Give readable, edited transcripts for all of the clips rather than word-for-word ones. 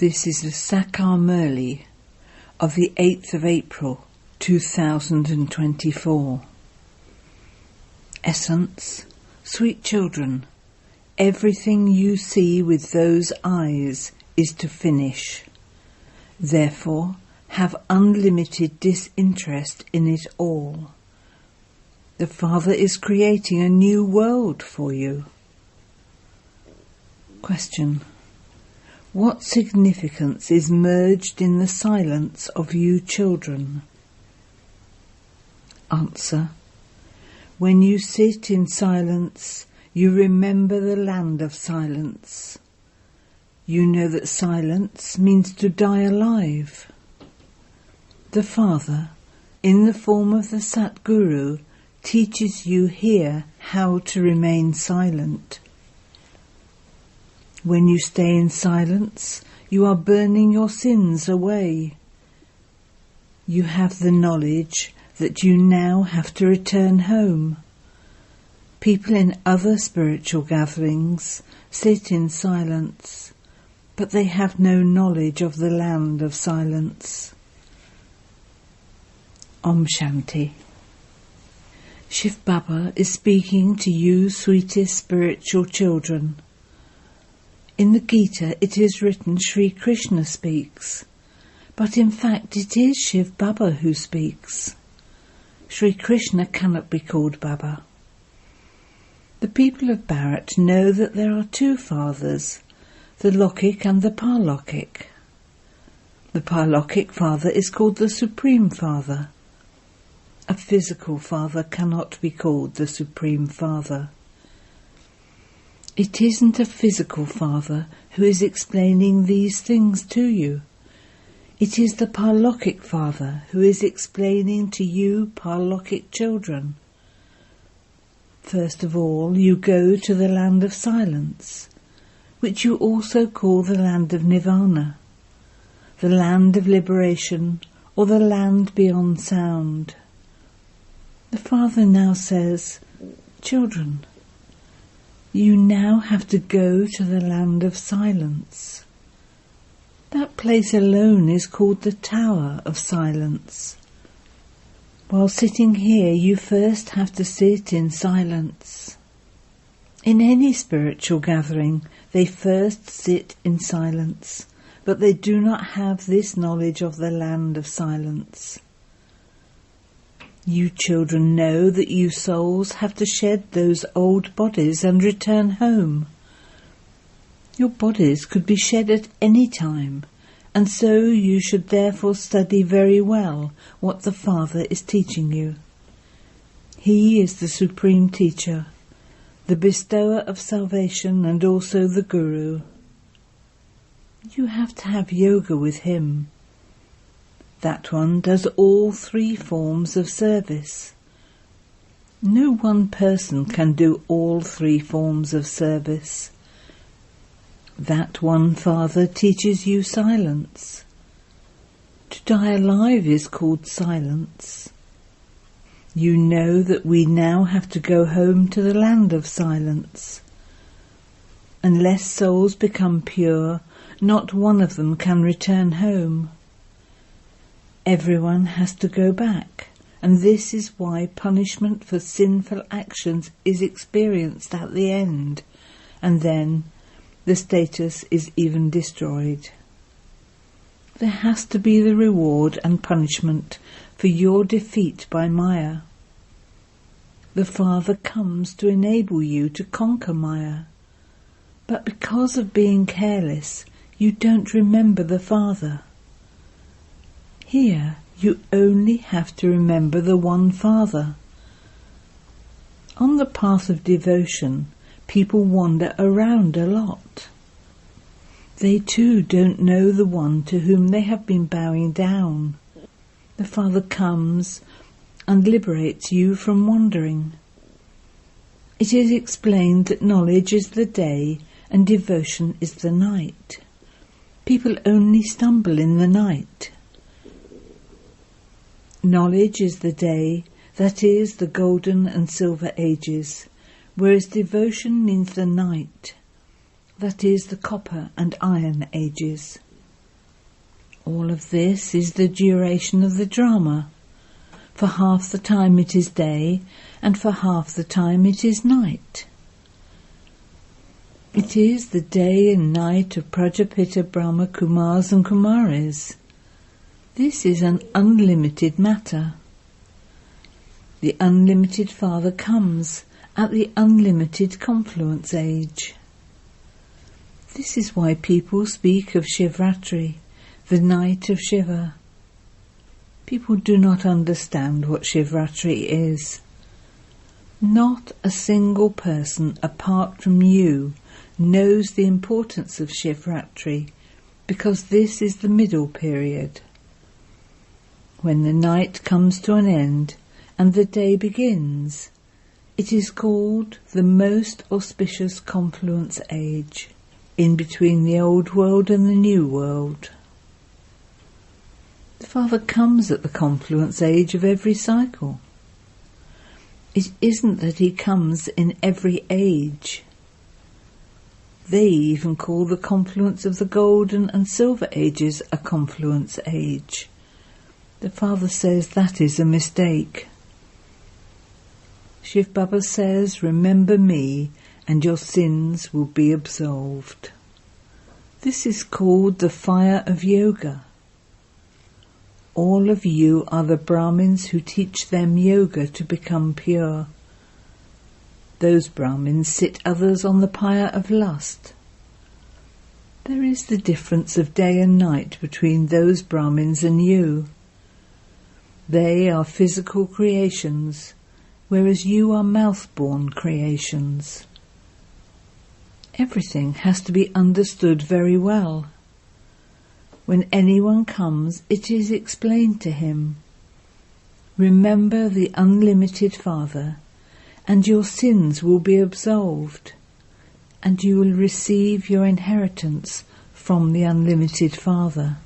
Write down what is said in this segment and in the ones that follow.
This is the Sakar Murli of the 8th of April 2024. Essence: sweet children, everything you see with those eyes is to finish. Therefore, have unlimited disinterest in it all. The Father is creating a new world for you. Question: what significance is merged in the silence of you children? Answer: when you sit in silence, you remember the land of silence. You know that silence means to die alive. The Father, in the form of the Satguru, teaches you here how to remain silent. When you stay in silence, you are burning your sins away. You have the knowledge that you now have to return home. People in other spiritual gatherings sit in silence, but they have no knowledge of the land of silence. Om Shanti. Shiv Baba is speaking to you, sweetest spiritual children. In the Gita it is written Sri Krishna speaks, but in fact it is Shiv Baba who speaks. Sri Krishna cannot be called Baba. The people of Bharat know that there are two fathers, the Lokik and the Parlokik. The Parlokik father is called the Supreme Father. A physical father cannot be called the Supreme Father. It isn't a physical father who is explaining these things to you. It is the Parlokik Father who is explaining to you Parlokik children. First of all, you go to the land of silence, which you also call the land of Nirvana, the land of liberation, or the land beyond sound. The Father now says, children, you now have to go to the land of silence. That place alone is called the Tower of Silence. While sitting here, you first have to sit in silence. In any spiritual gathering, they first sit in silence, but they do not have this knowledge of the land of silence. You children know that you souls have to shed those old bodies and return home. Your bodies could be shed at any time, and so you should therefore study very well what the Father is teaching you. He is the Supreme Teacher, the bestower of salvation and also the Guru. You have to have yoga with him. That one does all three forms of service. No one person can do all three forms of service. That one Father teaches you silence. To die alive is called silence. You know that we now have to go home to the land of silence. Unless souls become pure, not one of them can return home. Everyone has to go back, and this is why punishment for sinful actions is experienced at the end, and then the status is even destroyed. There has to be the reward and punishment for your defeat by Maya. The Father comes to enable you to conquer Maya, but because of being careless, you don't remember the Father. Here, you only have to remember the one Father. On the path of devotion, people wander around a lot. They too don't know the one to whom they have been bowing down. The Father comes and liberates you from wandering. It is explained that knowledge is the day and devotion is the night. People only stumble in the night. Knowledge is the day, that is, the golden and silver ages, whereas devotion means the night, that is, the copper and iron ages. All of this is the duration of the drama. For half the time it is day, and for half the time it is night. It is the day and night of Prajapita, Brahma Kumaris and Kumaris. This is an unlimited matter. The unlimited Father comes at the unlimited confluence age. This is why people speak of Shivratri, the night of Shiva. People do not understand what Shivratri is. Not a single person apart from you knows the importance of Shivratri, because this is the middle period. When the night comes to an end and the day begins, it is called the most auspicious confluence age, in between the old world and the new world. The Father comes at the confluence age of every cycle. It isn't that he comes in every age. They even call the confluence of the golden and silver ages a confluence age. The Father says that is a mistake. Shiv Baba says, remember me and your sins will be absolved. This is called the fire of yoga. All of you are the Brahmins who teach them yoga to become pure. Those Brahmins sit others on the pyre of lust. There is the difference of day and night between those Brahmins and you. They are physical creations, whereas you are mouth-born creations. Everything has to be understood very well. When anyone comes, it is explained to him. Remember the unlimited Father, and your sins will be absolved, and you will receive your inheritance from the unlimited Father.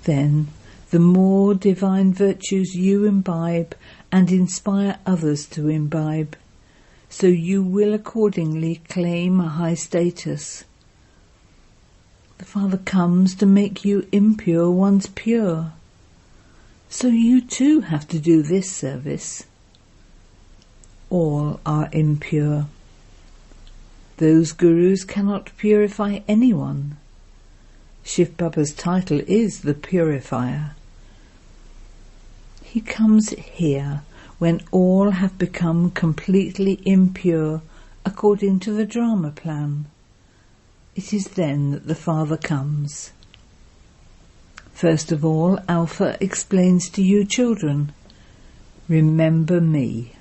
Then, the more divine virtues you imbibe and inspire others to imbibe, so you will accordingly claim a high status. The Father comes to make you impure ones pure. So you too have to do this service. All are impure. Those gurus cannot purify anyone. Shiv Baba's title is the Purifier. He comes here when all have become completely impure according to the drama plan. It is then that the Father comes. First of all, Alpha explains to you children, remember me.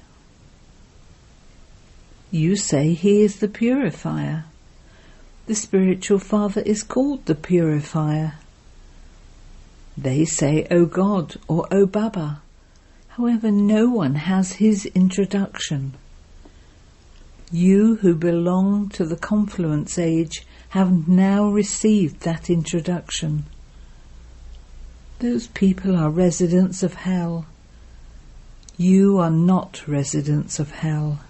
You say he is the purifier. The spiritual Father is called the purifier. They say, O God, or O Baba. However, no one has his introduction. You who belong to the confluence age have now received that introduction. Those people are residents of hell. You are not residents of hell.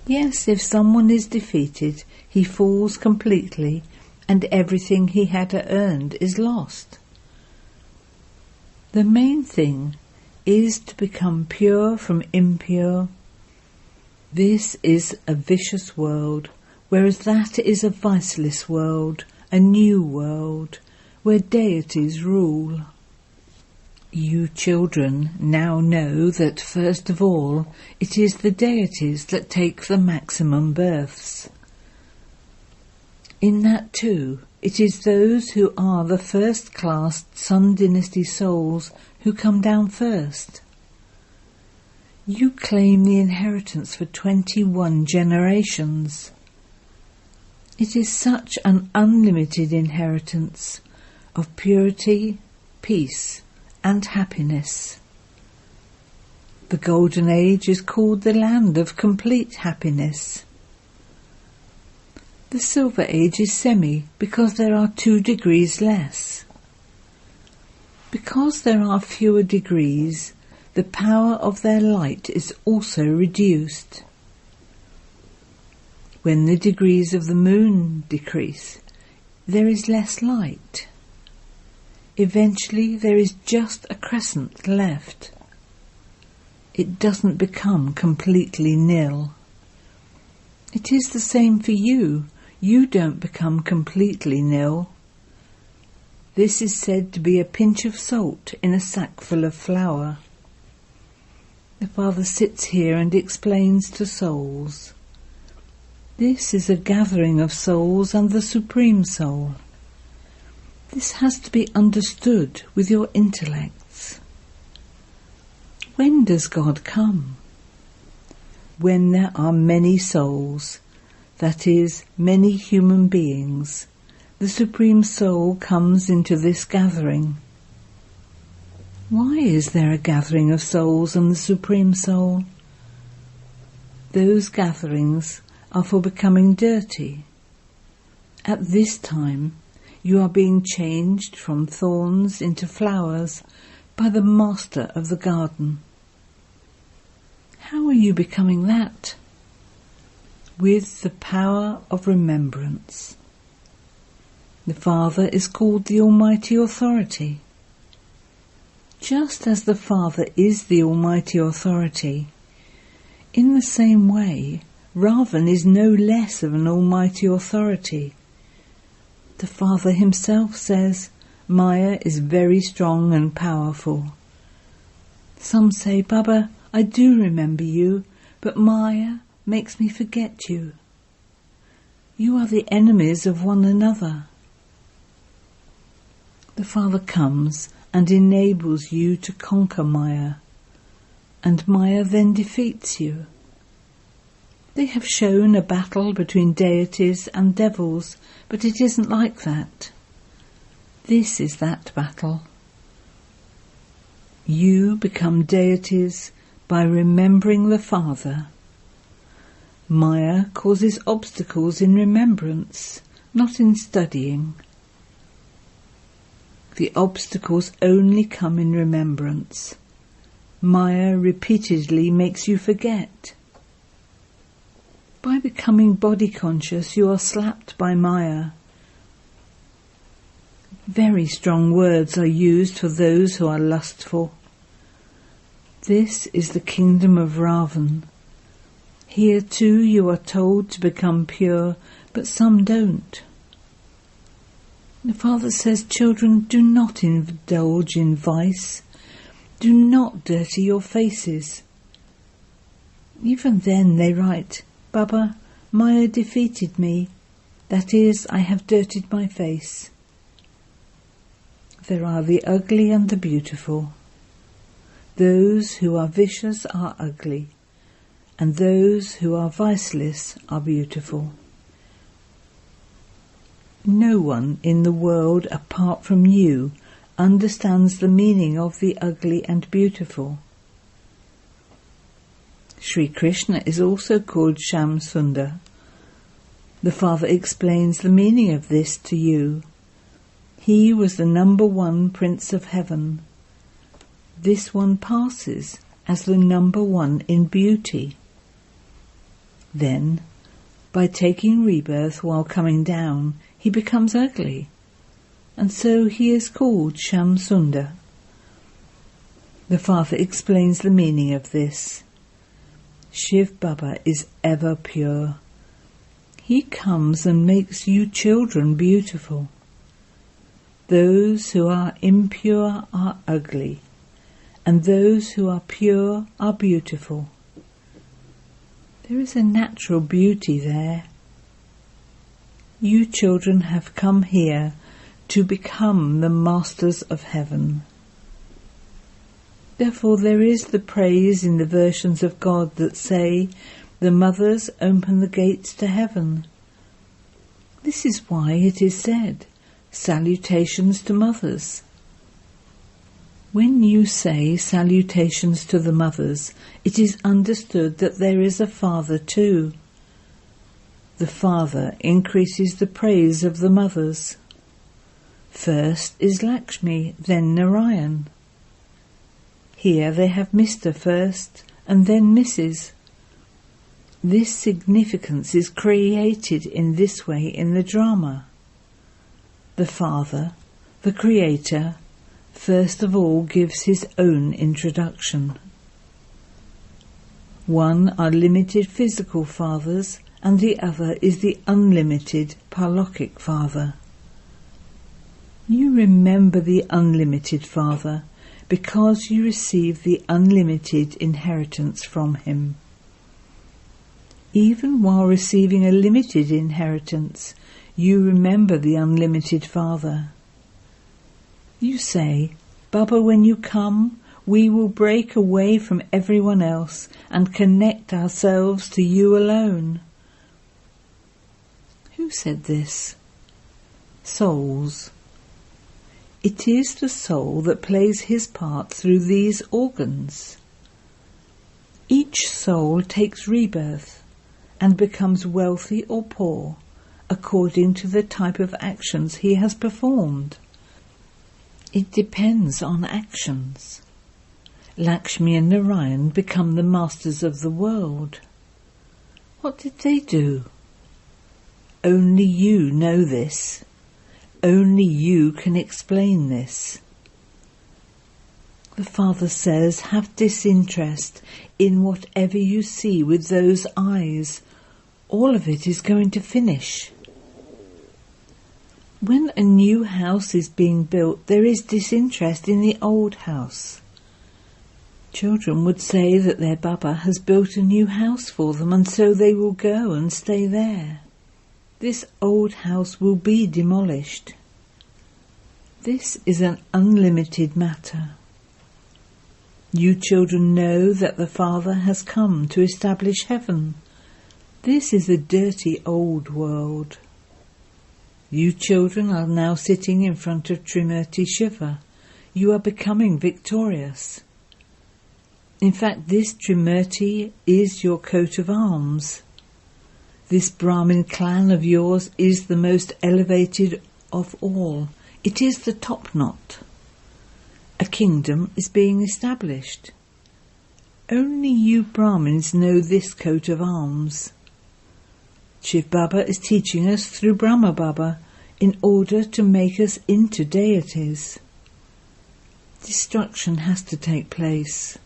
Yes, if someone is defeated, he falls completely, and everything he had earned is lost. The main thing is to become pure from impure. This is a vicious world, whereas that is a viceless world, a new world, where deities rule. You children now know that first of all it is the deities that take the maximum births. In that too, it is those who are the first-class Sun Dynasty souls who come down first. You claim the inheritance for 21 generations. It is such an unlimited inheritance of purity, peace, and happiness. The Golden Age is called the land of complete happiness. The Silver Age is semi because there are 2 degrees less. Because there are fewer degrees, the power of their light is also reduced. When the degrees of the moon decrease, there is less light. Eventually there is just a crescent left. It doesn't become completely nil. It is the same for you. You don't become completely nil. This is said to be a pinch of salt in a sack full of flour. The Father sits here and explains to souls. This is a gathering of souls and the Supreme Soul. This has to be understood with your intellects. When does God come? When there are many souls, that is, many human beings, the Supreme Soul comes into this gathering. Why is there a gathering of souls and the Supreme Soul? Those gatherings are for becoming dirty. At this time, you are being changed from thorns into flowers by the Master of the garden. How are you becoming that? With the power of remembrance. The Father is called the Almighty Authority. Just as the Father is the Almighty Authority, in the same way, Ravan is no less of an Almighty Authority. The Father himself says, Maya is very strong and powerful. Some say, Baba, I do remember you, but Maya makes me forget you. You are the enemies of one another. The Father comes and enables you to conquer Maya, and Maya then defeats you. They have shown a battle between deities and devils, but it isn't like that. This is that battle. You become deities by remembering the Father. Maya causes obstacles in remembrance, not in studying. The obstacles only come in remembrance. Maya repeatedly makes you forget. By becoming body conscious, you are slapped by Maya. Very strong words are used for those who are lustful. This is the kingdom of Ravan. Here too you are told to become pure, but some don't. The Father says, children, do not indulge in vice. Do not dirty your faces. Even then they write, Baba, Maya defeated me. That is, I have dirtied my face. There are the ugly and the beautiful. Those who are vicious are ugly, and those who are viceless are beautiful. No one in the world apart from you understands the meaning of the ugly and beautiful. Sri Krishna is also called Sham Sundar. The Father explains the meaning of this to you. He was the number one Prince of Heaven. This one passes as the number one in beauty. Then, by taking rebirth while coming down, he becomes ugly, and so he is called Sham Sundar. The Father explains the meaning of this. Shiv Baba is ever pure. He comes and makes you children beautiful. Those who are impure are ugly, and those who are pure are beautiful. There is a natural beauty there. You children have come here to become the masters of heaven. Therefore there is the praise in the versions of God that say, the mothers open the gates to heaven. This is why it is said, salutations to mothers. When you say salutations to the mothers, it is understood that there is a father too. The Father increases the praise of the mothers. First is Lakshmi, then Narayan. Here they have Mr. first, and then Mrs. This significance is created in this way in the drama. The Father, the Creator, first of all gives his own introduction. One are limited physical fathers, and the other is the unlimited parlokic Father. You remember the unlimited Father because you receive the unlimited inheritance from him. Even while receiving a limited inheritance, you remember the unlimited Father. You say, Baba, when you come, we will break away from everyone else and connect ourselves to you alone. Who said this? Souls. It is the soul that plays his part through these organs. Each soul takes rebirth and becomes wealthy or poor according to the type of actions he has performed. It depends on actions. Lakshmi and Narayan become the masters of the world. What did they do? Only you know this. Only you can explain this. The Father says, have disinterest in whatever you see with those eyes. All of it is going to finish. When a new house is being built, there is disinterest in the old house. Children would say that their Baba has built a new house for them, and so they will go and stay there. This old house will be demolished. This is an unlimited matter. You children know that the Father has come to establish heaven. This is a dirty old world. You children are now sitting in front of Trimurti Shiva. You are becoming victorious. In fact, this Trimurti is your coat of arms. This Brahmin clan of yours is the most elevated of all. It is the top knot. A kingdom is being established. Only you Brahmins know this coat of arms. Shiv Baba is teaching us through Brahma Baba in order to make us into deities. Destruction has to take place.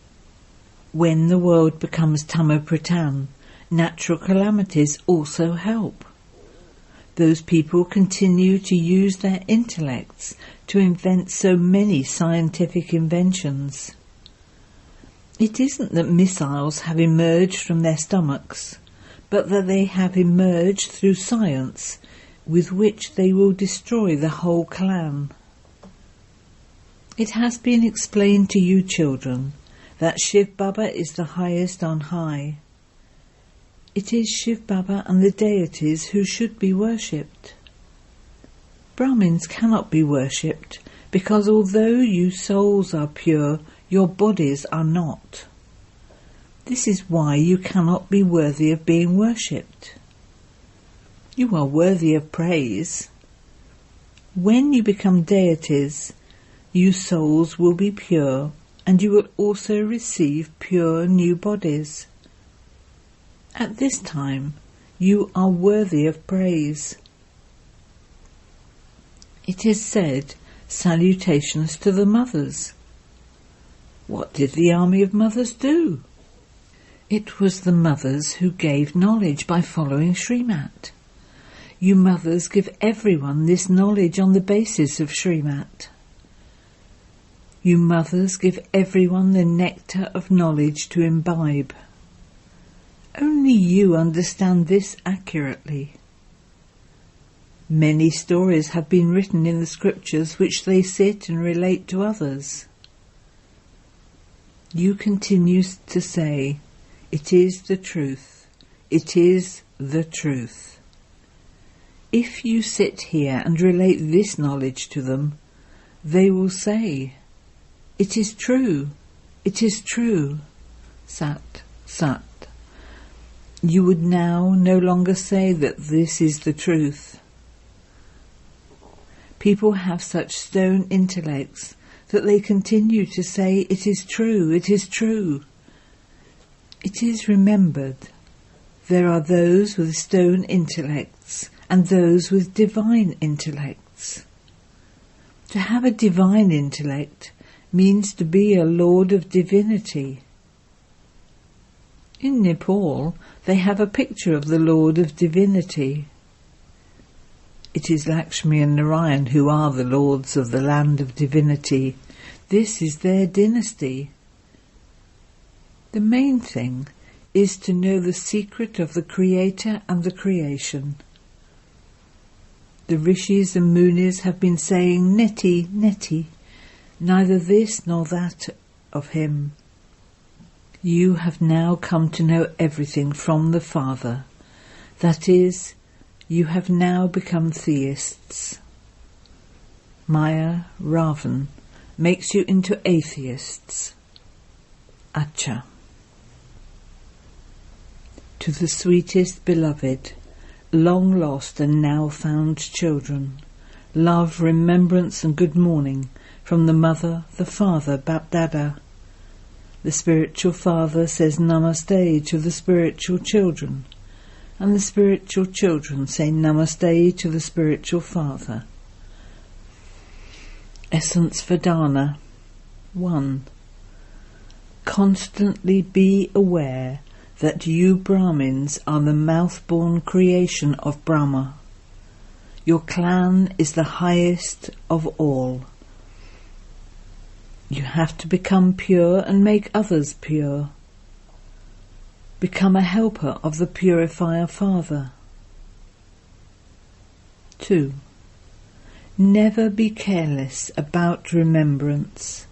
When the world becomes Tamo-Pradhan, natural calamities also help. Those people continue to use their intellects to invent so many scientific inventions. It isn't that missiles have emerged from their stomachs, but that they have emerged through science, with which they will destroy the whole clan. It has been explained to you children that Shiv Baba is the highest on high. It is Shiv Baba and the deities who should be worshipped. Brahmins cannot be worshipped because although you souls are pure, your bodies are not. This is why you cannot be worthy of being worshipped. You are worthy of praise. When you become deities, you souls will be pure, and you will also receive pure new bodies. At this time, you are worthy of praise. It is said, salutations to the mothers. What did the army of mothers do? It was the mothers who gave knowledge by following Srimat. You mothers give everyone this knowledge on the basis of Srimat. You mothers give everyone the nectar of knowledge to imbibe. Only you understand this accurately. Many stories have been written in the scriptures which they sit and relate to others. You continue to say, it is the truth, it is the truth. If you sit here and relate this knowledge to them, they will say, it is true, it is true, Sat, Sat. You would now no longer say that this is the truth. People have such stone intellects that they continue to say, it is true, it is true. It is remembered, there are those with stone intellects and those with divine intellects. To have a divine intellect means to be a lord of divinity. In Nepal, they have a picture of the Lord of Divinity. It is Lakshmi and Narayan who are the lords of the land of divinity. This is their dynasty. The main thing is to know the secret of the Creator and the creation. The rishis and munis have been saying neti, neti, neither this nor that of him. You have now come to know everything from the Father. That is, you have now become theists. Maya, Ravan, makes you into atheists. Acha. To the sweetest beloved, long lost and now found children, love, remembrance and good morning from the mother, the father, Bapdada. The spiritual father says namaste to the spiritual children, and the spiritual children say namaste to the spiritual father. Essence for Dana. 1. Constantly be aware that you Brahmins are the mouth-born creation of Brahma. Your clan is the highest of all. You have to become pure and make others pure. Become a helper of the Purifier Father. 2. Never be careless about remembrance.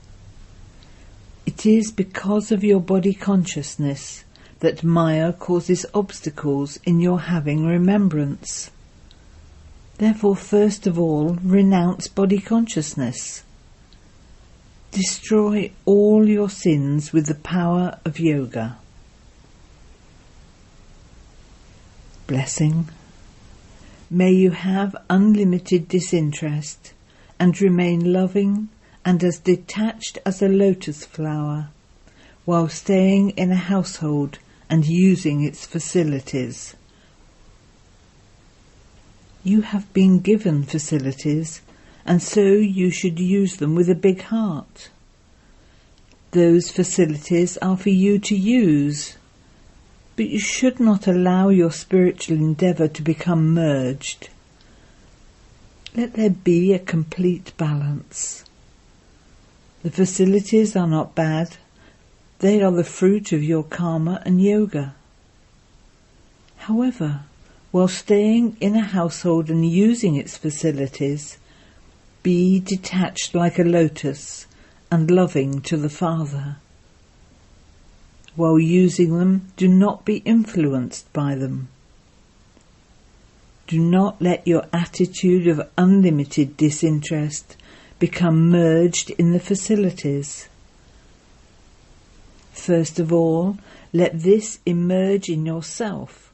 It is because of your body consciousness that Maya causes obstacles in your having remembrance. Therefore, first of all, renounce body consciousness. Destroy all your sins with the power of yoga. Blessing. May you have unlimited disinterest and remain loving and as detached as a lotus flower while staying in a household and using its facilities. You have been given facilities, and so you should use them with a big heart. Those facilities are for you to use, but you should not allow your spiritual endeavour to become merged. Let there be a complete balance. The facilities are not bad. They are the fruit of your karma and yoga. However, while staying in a household and using its facilities, be detached like a lotus and loving to the Father. While using them, do not be influenced by them. Do not let your attitude of unlimited disinterest become merged in the facilities. First of all, let this emerge in yourself,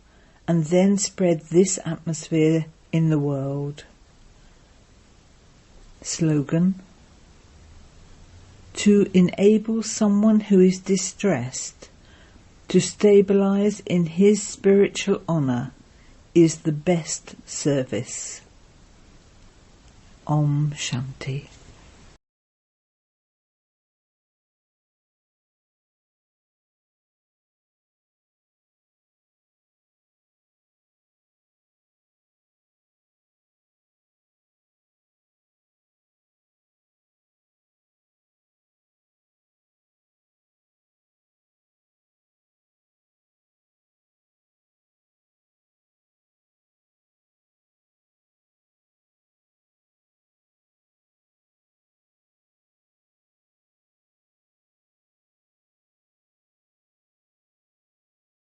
and then spread this atmosphere in the world. Slogan: to enable someone who is distressed to stabilize in his spiritual honour is the best service. Om Shanti.